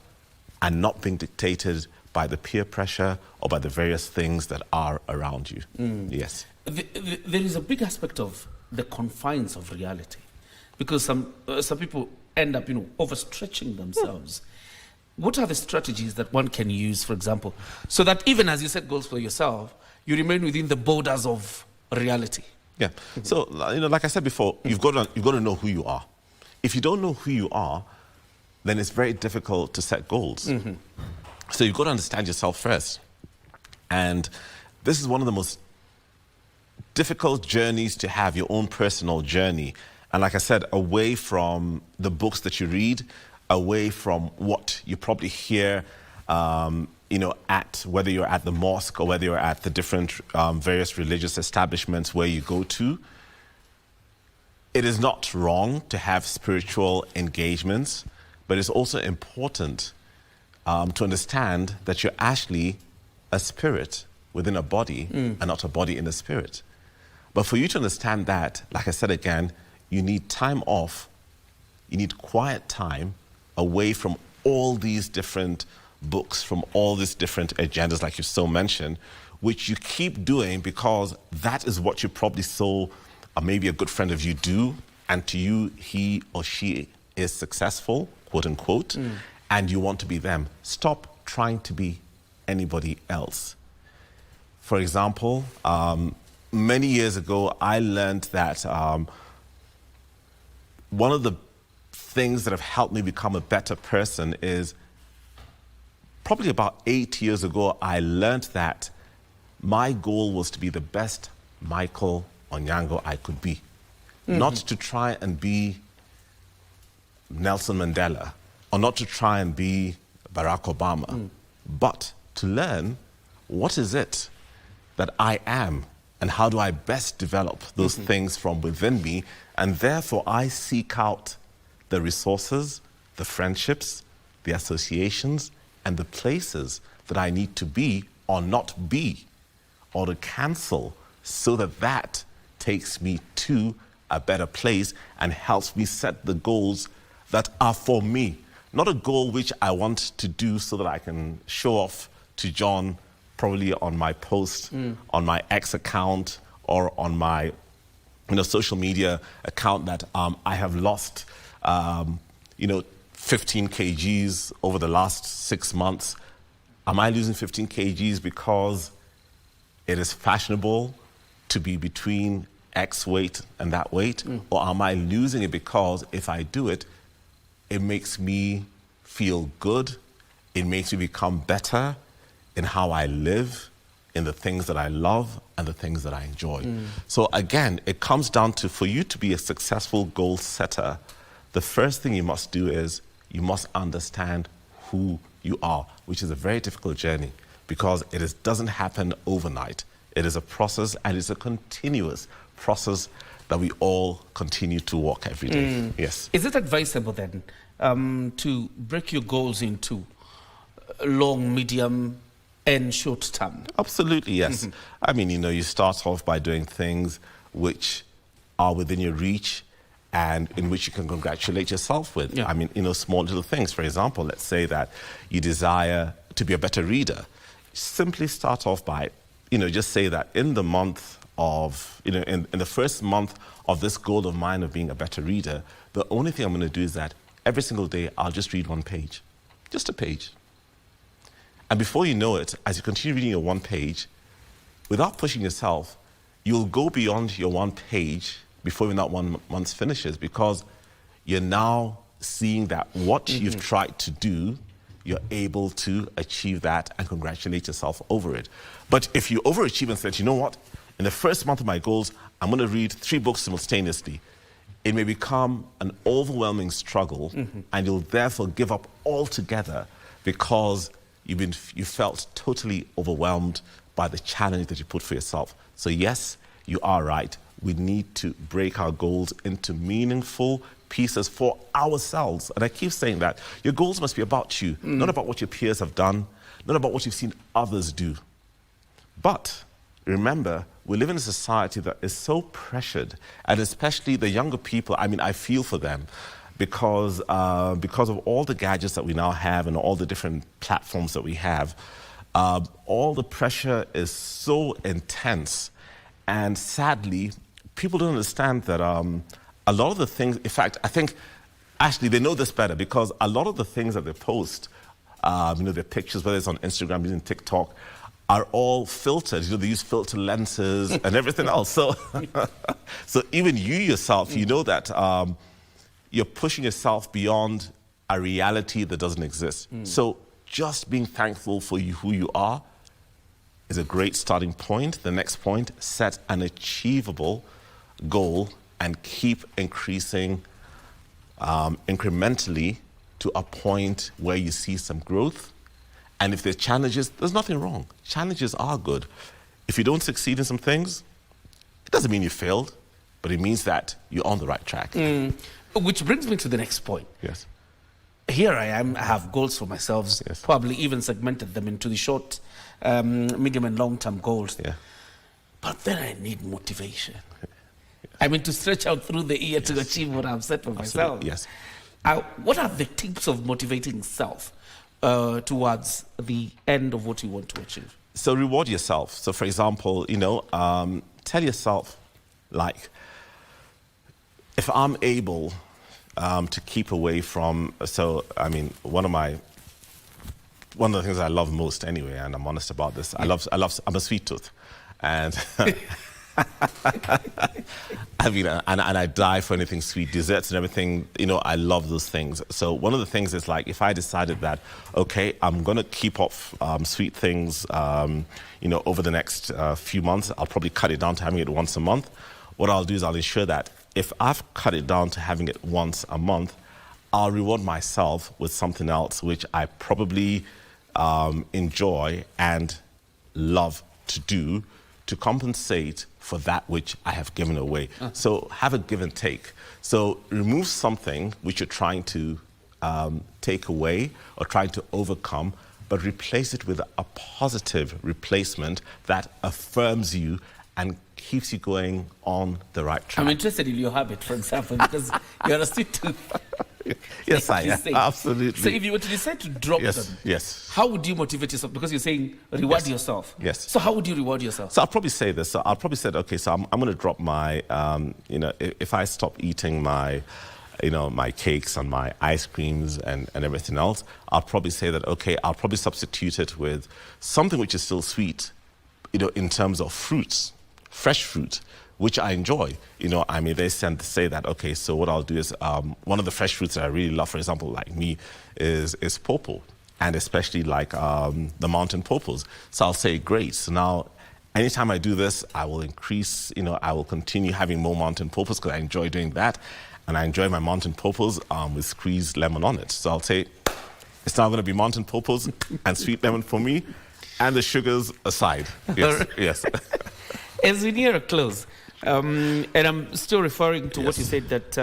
and not being dictated by the peer pressure or by the various things that are around you. Yes. There is a big aspect of the confines of reality, because some people end up, you know, overstretching themselves. What are the strategies that one can use, for example, so that even as you set goals for yourself, you remain within the borders of reality? Yeah. So, you know, like I said before, you've got to know who you are. If you don't know who you are, then it's very difficult to set goals. So you've got to understand yourself first. And this is one of the most difficult journeys to have, your own personal journey. And like I said, away from the books that you read, away from what you probably hear, you know, whether you're at the mosque or whether you're at the different various religious establishments where you go to. It is not wrong to have spiritual engagements, but it's also important to understand that you're actually a spirit within a body and not a body in a spirit. But for you to understand that, like I said again, you need time off, you need quiet time away from all these different books, from all these different agendas, like you so mentioned, which you keep doing because that is what you probably saw maybe a good friend of you do, and to you, he or she is successful, quote unquote, and you want to be them. Stop trying to be anybody else. For example, many years ago, I learned that one of the things that have helped me become a better person is probably about 8 years ago, I learned that my goal was to be the best Michael Onyango I could be. Not to try and be Nelson Mandela, or not to try and be Barack Obama, but to learn what is it that I am and how do I best develop those things from within me, and therefore I seek out the resources, the friendships, the associations, and the places that I need to be or not be, or to cancel, so that that takes me to a better place and helps me set the goals that are for me. Not a goal which I want to do so that I can show off to John, probably on my post, on my X account, or on my social media account, that I have lost 15 kgs over the last 6 months. Am I losing 15 kgs because it is fashionable to be between X weight and that weight? Or am I losing it because if I do it, it makes me feel good, it makes me become better in how I live, in the things that I love and the things that I enjoy. So again, it comes down to, for you to be a successful goal setter, the first thing you must do is you must understand who you are, which is a very difficult journey because it doesn't happen overnight. It is a process, and it's a continuous process that we all continue to walk every day. Yes. Is it advisable then to break your goals into long, medium, and short term. Absolutely, yes. I mean, you start off by doing things which are within your reach and in which you can congratulate yourself with. I mean, small little things. For example, let's say that you desire to be a better reader. Simply start off by, just say that in the month of, in the first month of this goal of mine of being a better reader, the only thing I'm going to do is that every single day I'll just read one page, just a page. And before you know it, as you continue reading your one page, without pushing yourself, you'll go beyond your one page before even that 1 month finishes, because you're now seeing that what you've tried to do, you're able to achieve that and congratulate yourself over it. But if you overachieve and said, you know what, in the first month of my goals, I'm going to read 3 books simultaneously, it may become an overwhelming struggle, and you'll therefore give up altogether because you felt totally overwhelmed by the challenge that you put for yourself. So yes, you are right. We need to break our goals into meaningful pieces for ourselves. And I keep saying that. Your goals must be about you, not about what your peers have done, not about what you've seen others do. But remember, we live in a society that is so pressured, and especially the younger people. I mean, I feel for them because of all the gadgets that we now have and all the different platforms that we have. All the pressure is so intense. And sadly, people don't understand that a lot of the things, in fact, I think actually they know this better, because a lot of the things that they post, their pictures, whether it's on Instagram, using TikTok, are all filtered. They use filter lenses and everything else. So, so even you yourself, you know that you're pushing yourself beyond a reality that doesn't exist. So just being thankful for who you are is a great starting point. The next point, set an achievable goal and keep increasing incrementally to a point where you see some growth. And if there's challenges, there's nothing wrong. Challenges are good. If you don't succeed in some things, it doesn't mean you failed, but it means that you're on the right track. Which brings me to the next point. Yes. Here I am, I have goals for myself, probably even segmented them into the short, medium and long-term goals. But then I need motivation. I mean, to stretch out through the year to achieve what I've set for myself. Yes. What are the tips of motivating self towards the end of what you want to achieve? So reward yourself. So for example, tell yourself, like, if I'm able to keep away from, I mean, one of the things I love most anyway, and I'm honest about this, I'm a sweet tooth. And I mean, and I die for anything sweet, desserts and everything, I love those things. So one of the things is, like, if I decided that, okay, I'm going to keep off sweet things, over the next few months, I'll probably cut it down to having it once a month. What I'll do is I'll ensure that if I've cut it down to having it once a month, I'll reward myself with something else which I probably enjoy and love to do to compensate for that which I have given away. So have a give and take. So remove something which you're trying to take away or trying to overcome, but replace it with a positive replacement that affirms you and keeps you going on the right track. I'm interested in your habit, for example, because you're a sweet tooth. Yes, I am. Absolutely. So if you were to decide to drop them, how would you motivate yourself? Because you're saying reward yourself. Yes. So how would you reward yourself? So I'll probably say this. So I'll probably say, okay, so I'm going to drop my, if I stop eating my, my cakes and my ice creams and everything else, I'll probably say that, okay, I'll probably substitute it with something which is still sweet, in terms of fruits, fresh fruit, which I enjoy. I mean, they tend to say that, okay, so what I'll do is, one of the fresh fruits that I really love, for example, like me, is pawpaw, and especially like the mountain pawpaws. So I'll say, great, so now anytime I do this, I will increase, I will continue having more mountain pawpaws because I enjoy doing that, and I enjoy my mountain pawpaws with squeezed lemon on it. So I'll say, it's now going to be mountain pawpaws and sweet lemon for me, and the sugars aside. Yes, yes. As we near a close, and I'm still referring to what you said, that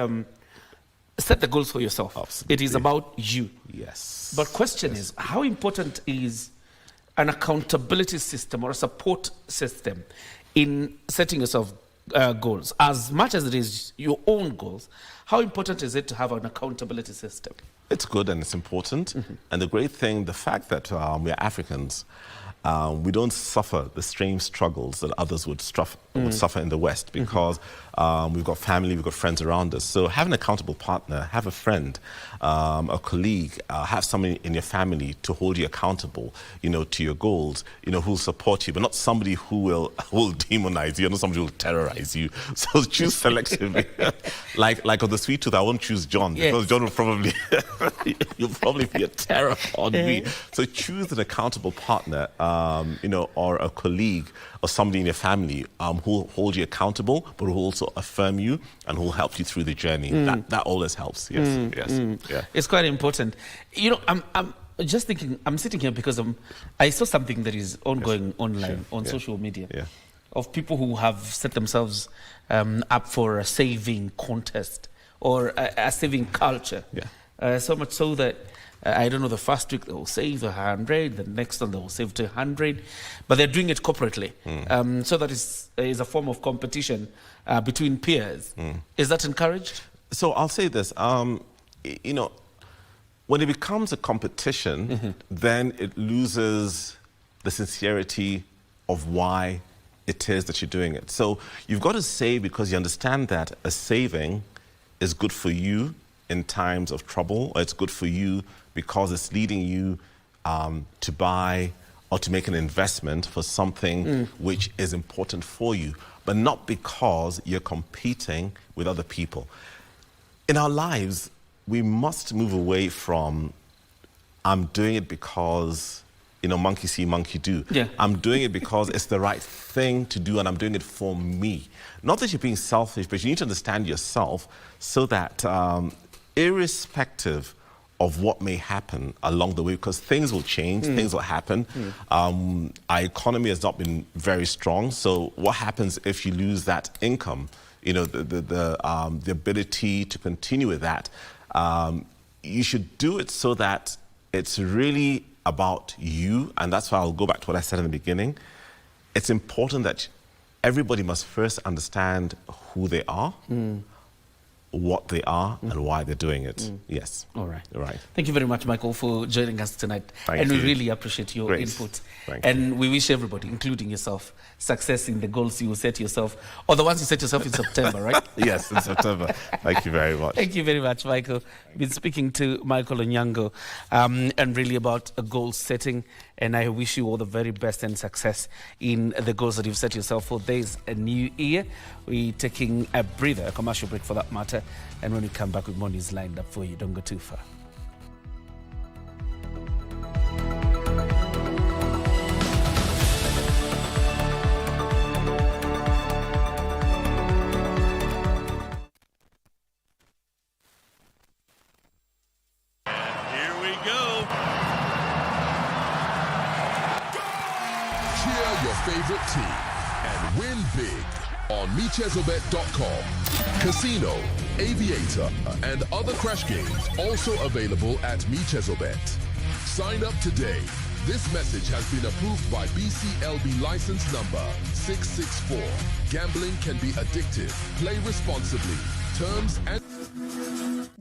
set the goals for yourself. Absolutely. It is about you. Yes. But question is, how important is an accountability system or a support system in setting yourself goals, as much as it is your own goals, how important is it to have an accountability system? It's good and it's important. And the great thing, the fact that we're Africans, we don't suffer the same struggles that others would suffer in the West, because we've got family, we've got friends around us. So have an accountable partner, have a friend, a colleague, have somebody in your family to hold you accountable, to your goals, who'll support you, but not somebody who will demonize you, not somebody who will terrorize you. So choose selectively. like on the sweet tooth, I won't choose John, because John will probably, you'll probably be a terror on me. So choose an accountable partner, or a colleague or somebody in your family who will hold you accountable, but who will also affirm you and who will help you through the journey. That always helps. Yes. Yeah. It's quite important. I'm just thinking, I'm sitting here because I saw something that is ongoing online on social media of people who have set themselves up for a saving contest or a saving culture. So much so that I don't know, the first week they will save 100, the next one they will save 200, but they're doing it corporately. So that is a form of competition between peers. Is that encouraged? So I'll say this, when it becomes a competition, then it loses the sincerity of why it is that you're doing it. So you've got to save because you understand that a saving is good for you in times of trouble, or it's good for you because it's leading you to buy or to make an investment for something which is important for you, but not because you're competing with other people. In our lives, we must move away from, I'm doing it because, monkey see, monkey do. I'm doing it because it's the right thing to do and I'm doing it for me. Not that you're being selfish, but you need to understand yourself so that irrespective of what may happen along the way, because things will change, things will happen. Our economy has not been very strong, so what happens if you lose that income? The ability to continue with that. You should do it so that it's really about you, and that's why I'll go back to what I said in the beginning. It's important that everybody must first understand who they are, what they are, and why they're doing it. Yes. All right. All right. Thank you very much, Michael, for joining us tonight. Thank you. We really appreciate your input. Thank you. We wish everybody, including yourself, success in the goals you set yourself, or the ones you set yourself in September, right? Yes, in September. Thank you very much. Thank you very much, Michael. We've been speaking to Michael Onyango, and really about a goal setting. And I wish you all the very best and success in the goals that you've set yourself for. There's a new year. We're taking a breather, a commercial break for that matter. And when we come back with more news lined up for you, don't go too far. Favorite team and win big on MeChezobet.com. Casino, Aviator, and other crash games also available at MeChezobet. Sign up today. This message has been approved by BCLB license number 664. Gambling can be addictive. Play responsibly. Terms and...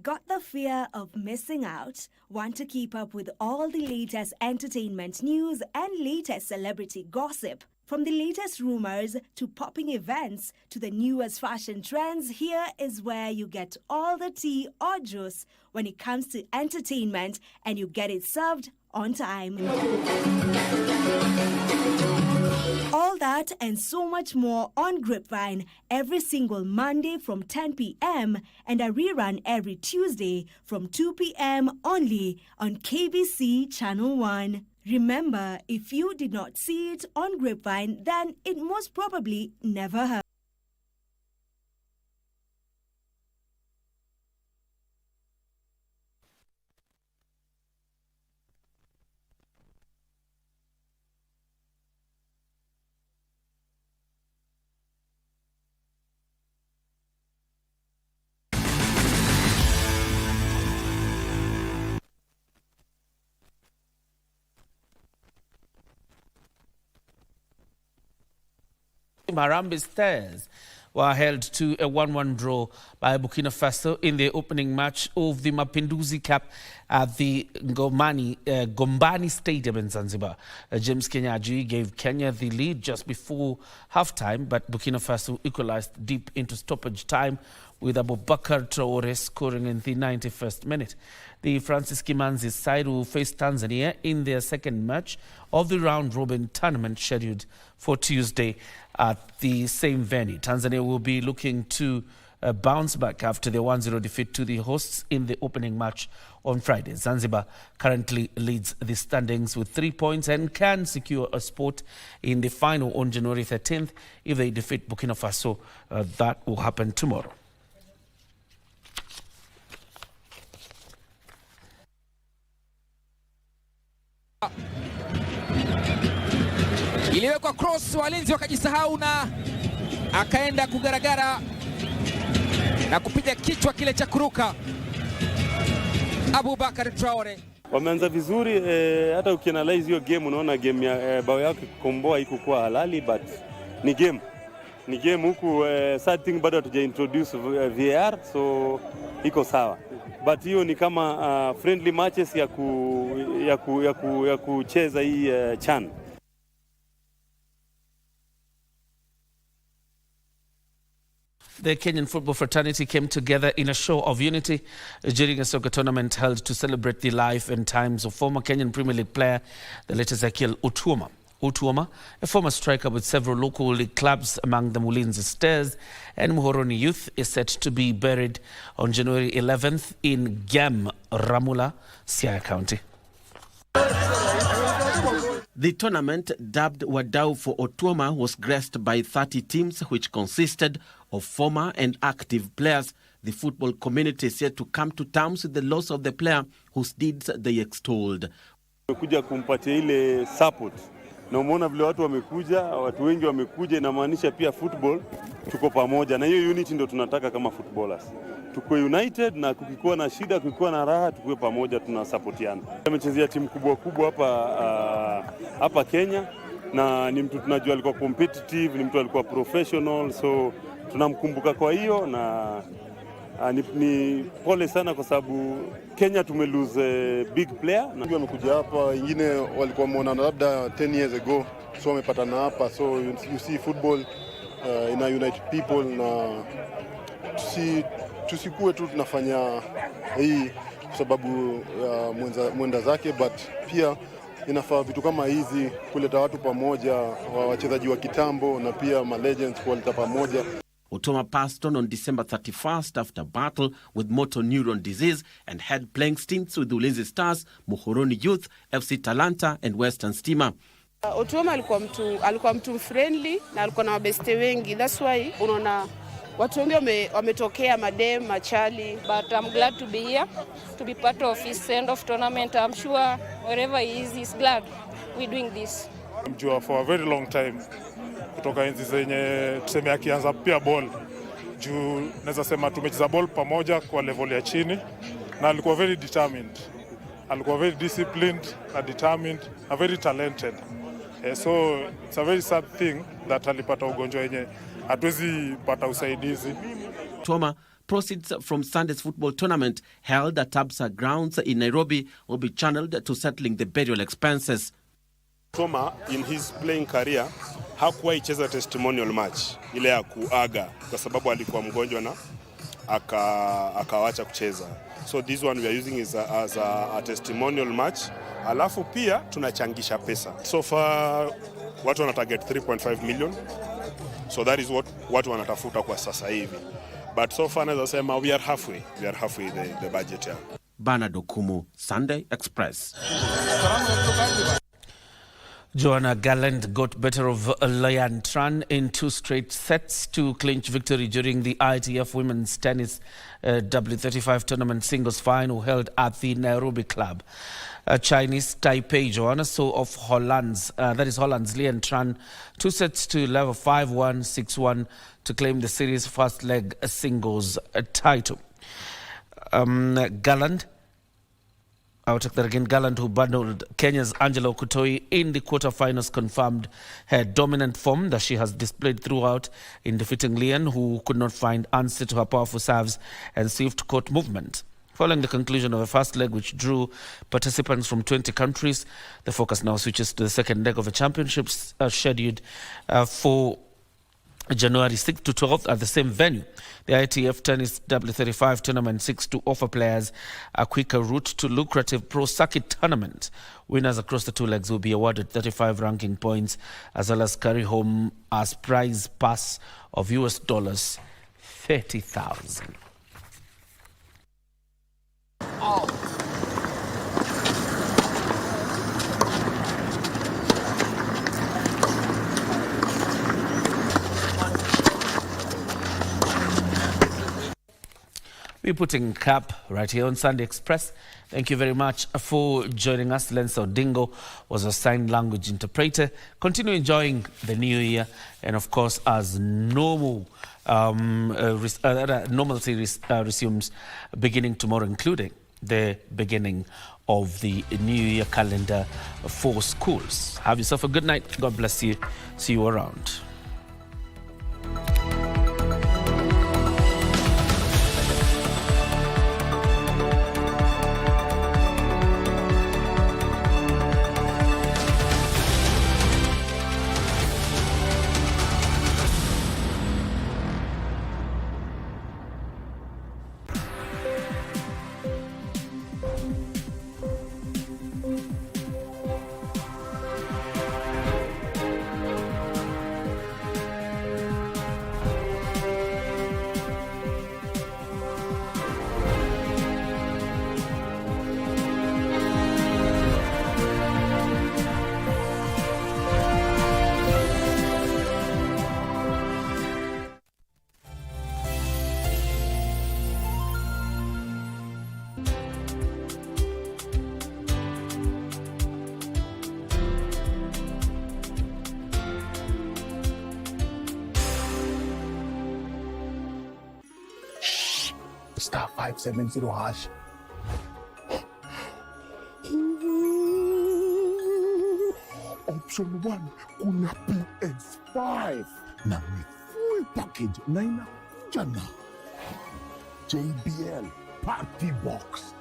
Got the fear of missing out? Want to keep up with all the latest entertainment news and latest celebrity gossip? From the latest rumors to popping events to the newest fashion trends, here is where you get all the tea or juice when it comes to entertainment, and you get it served on time. All that and so much more on Grapevine every single Monday from 10 p.m. and a rerun every Tuesday from 2 p.m. only on KBC Channel 1. Remember, if you did not see it on Grapevine, then it most probably never happened. Harambee Stars were held to a 1-1 draw by Burkina Faso in the opening match of the Mapinduzi Cup at the Gombani Stadium in Zanzibar. James Kenyaji gave Kenya the lead just before halftime, but Burkina Faso equalized deep into stoppage time with Abubakar Traore scoring in the 91st minute. The Francis Kimanzi side will face Tanzania in their second match of the round-robin tournament scheduled for Tuesday at the same venue. Tanzania will be looking to bounce back after their 1-0 defeat to the hosts in the opening match on Friday. Zanzibar currently leads the standings with 3 points and can secure a spot in the final on January 13th if they defeat Burkina Faso. That will happen tomorrow. Iliwekwa cross, walinzi wakajisahau na akaenda kugaragara na kupiga kichwa kile cha kuruka. Abubakar Traore wameanza vizuri, hata ukianalyze hiyo game unaona game ya bao yake kukomboa ikuwa halali, but ni game huku. Sad thing bado hatuja introduce VAR, so iko sawa, but hiyo ni kama friendly matches ya kucheza hii CHAN. The Kenyan football fraternity came together in a show of unity during a soccer tournament held to celebrate the life and times of former Kenyan Premier League player, the late Ezekiel Otuoma. Otuoma, a former striker with several local league clubs, among them Ulinzi Stars and Muhoroni Youth, is set to be buried on January 11th in Gam, Ramula, Siaya County. The tournament, dubbed Wadau for Otuoma, was graced by 30 teams, which consisted of former and active players. The football community is yet to come to terms with the loss of the player whose deeds they extolled. Kuja kumpatia ile support. Na umeona vile watu wengi wamekuja, inamaanisha pia football tuko pamoja, na hiyo unity ndio tunataka kama footballers. Tuko united, na kukikuwa na shida, kukikuwa na raha, tukuwe pamoja, tunasupportiana. Amechezea timu kubwa hapa Kenya, na ni mtu tunajua alikuwa competitive, ni mtu alikuwa professional, so tunamkumbuka kwa hiyo, na ni pole sana kwa sababu Kenya tumelose big player. Na wamekuja hapa, wengine walikuwa wameona labda 10 years ago, so wamepatana hapa, so you see football ina unite people, na tusikuwe tu tunafanya hii kwa sababu mwenda zake, but pia inafaa vitu kama hizi kuleta watu pamoja, wachezaji wa kitambo na pia ma legends kuwaleta pamoja. Otuoma passed on December 31st after battle with motor neuron disease and had playing stints with Ulinzi Stars, Muhoroni Youth, FC Talanta and Western Stima. Otuoma alikuwa mtu friendly na alikuwa na mabeste wengi. That's why unaona watu wengi wametokea, madem, machali. But I'm glad to be here, to be part of his end-of tournament. I'm sure wherever he is, he's glad we're doing this. Mjua for a very long time, kutoka enzi zenye tuseme akianza pia ball. Juu naweza sema tumecheza ball pamoja kwa level ya chini, na alikuwa very determined. Alikuwa very disciplined and determined, and very talented. So it's a very sad thing that alipata ugonjwa yenye hatuwezi pata usaidizi. Otuoma, proceeds from Sunday's football tournament held at Absa grounds in Nairobi will be channeled to settling the burial expenses. Otuoma in his playing career hakuwahi cheza testimonial match ile ya kuaga kwa sababu alikuwa mgonjwa na akawacha kucheza. So this one we are using is as a testimonial match. Alafu pia tunachangisha pesa. So far watu wana target 3.5 million. So that is what watu wanatafuta kwa sasa hivi. But so far naweza sema we are halfway the budget here. Bernard Okumu, Sunday Express. Joanna Galland got better of Lian Tran in 2 straight sets to clinch victory during the ITF Women's Tennis W35 tournament singles final held at the Nairobi club. Chinese Taipei Joanna saw of Holland's Lian Tran 2 sets to level 5-1, 6-1 to claim the series' first leg singles title. Galland I'll take that again. Gallant, who battled Kenya's Angela Okutoi in the quarterfinals, confirmed her dominant form that she has displayed throughout in defeating Lian, who could not find answer to her powerful serves and swift court movement. Following the conclusion of the first leg, which drew participants from 20 countries, the focus now switches to the second leg of the championships scheduled for January 6th to 12th at the same venue. The ITF Tennis W35 tournament seeks to offer players a quicker route to lucrative pro circuit tournament. Winners across the two legs will be awarded 35 ranking points as well as carry home as prize pass of US dollars 30,000. We're putting cap right here on Sunday Express. Thank you very much for joining us. Lensa Odingo was a sign language interpreter. Continue enjoying the new year, and of course, as normalcy resumes beginning tomorrow, including the beginning of the new year calendar for schools. Have yourself a good night. God bless you. See you around. Star 570 hash. Option 1 kuna PS5 na ni full package na inakuja na JBL Party Box.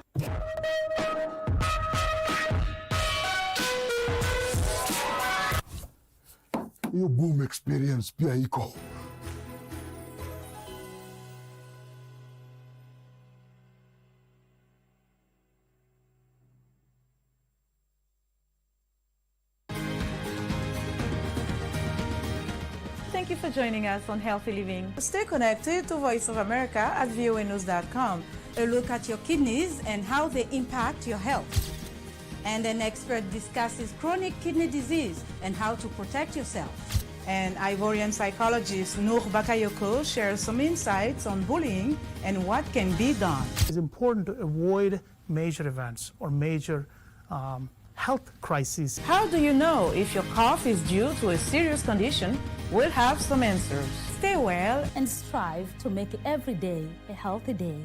Hiyo boom experience pia iko. Thank you for joining us on Healthy Living. Stay connected to Voice of America at voanews.com. A look at your kidneys and how they impact your health. And an expert discusses chronic kidney disease and how to protect yourself. And Ivorian psychologist Noor Bakayoko shares some insights on bullying and what can be done. It's important to avoid major events or major health crises. How do you know if your cough is due to a serious condition? We'll have some answers. Stay well and strive to make every day a healthy day.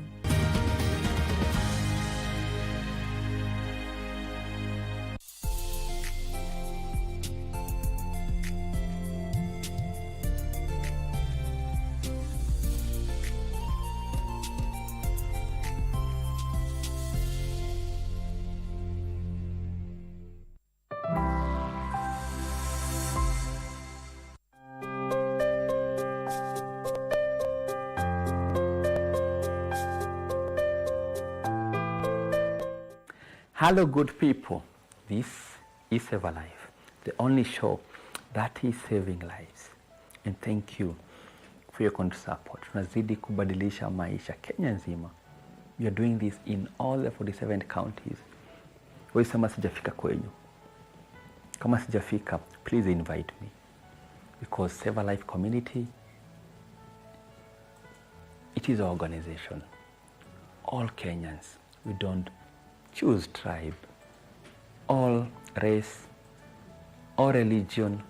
Hello, good people. This is Save a Life, the only show that is saving lives. And thank you for your continued support. Tunazidi kubadilisha maisha Kenya nzima. We are doing this in all the 47 counties. Wewe sema sijafika kwenyu. Kama sijafika, please invite me. Because Save a Life Community, it is our organization. All Kenyans, we don't choose tribe, all race, all religion.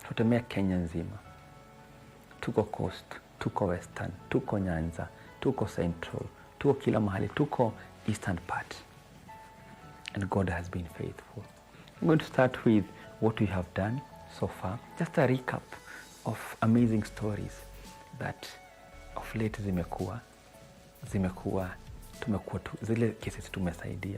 Tutemea Kenya nzima. Tuko coast, tuko western, tuko Nyanza, tuko central, tuko kila mahali, tuko eastern part. and God has been faithful. I'm going to start with what we have done so far. Just a recap of amazing stories that of late zimekuwa zile cases tumesaidia.